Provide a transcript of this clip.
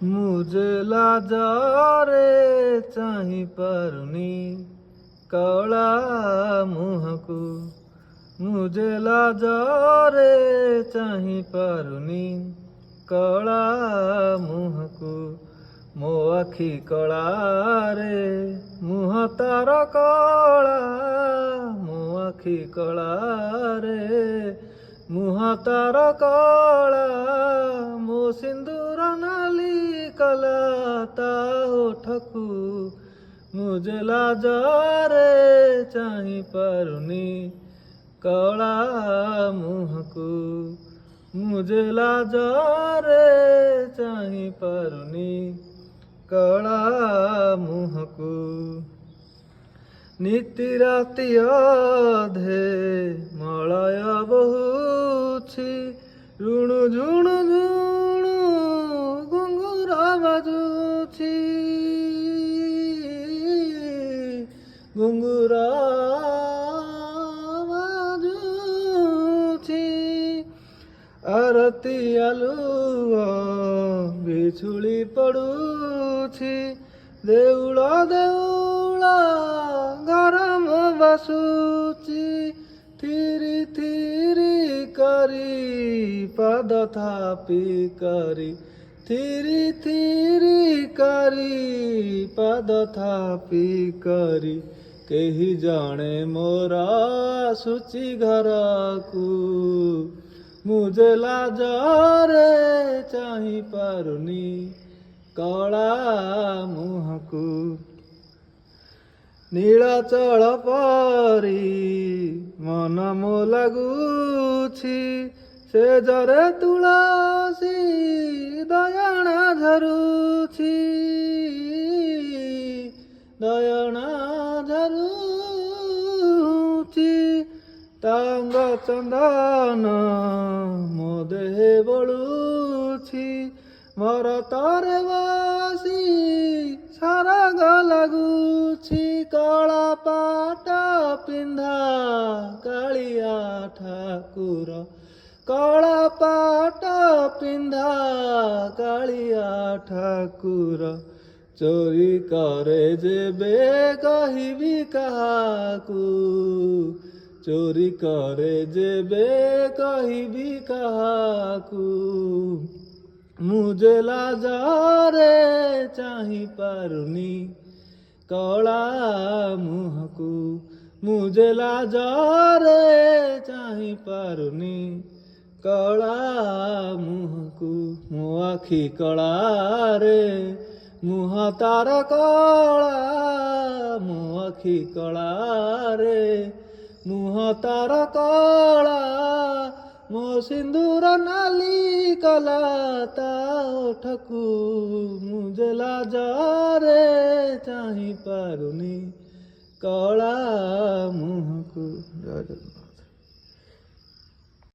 मुझे लाजरे चाहि पारुनी कला मुहको। मुझे लाजरे चाहि पारुनी कला मुहको। मो आखि कला रे मुह तार कला। मो आखि कला रे मुह तार कला। मो सिंदूर नाली कला ता ओठकू। मुझे लाजरे चाहि पारुनी कला मुहको। मुझे लाजरे चाहि पारुनी कला मुहको। नीति राति अधे मलय बहुछि। ऋणु झुणु झुणु घुंघुर बाजुछि। घुंघुर बाजुछि। आरती आलुओ बिछुड़ी पड़ुछि। देउळ देउळ गरम बसुछि। थिरी थिरी करी पाद थापी करी। थिरी थिरी करी पाद थापी करी। केही जणे मोर आसुछि घरकू। मुझे लाजरे चाहि पारुनी कला मुहको। नीलाचल परी मन मो लागुछि। से जरे तुलसी दयणा झरुछि। दयणा झरुछि। तांग चंदन मो देहे बलुछि। मोर तरे बसी सरग लगुछि। कला पाट पिंधा कालिया ठाकुर। कला पाट पिंधा कालिया ठाकुर। चोरी करे जेबे कहिबी काहाकू। चोरी करे जेबे कहिबी काहाकू। मुझे लाजरे चाहि पारुनी कला मुहको। मुझे लाजरे चाहि पारुनी कला मुहको। मो आखि कला रे मुह तार कला। मो आखि कला रे मुह तार कला। मो सिंदूर नाली कला ता ओठकू। मुझे लाजरे चाहि पारुनी कला मुहको। जय जगन्नाथ।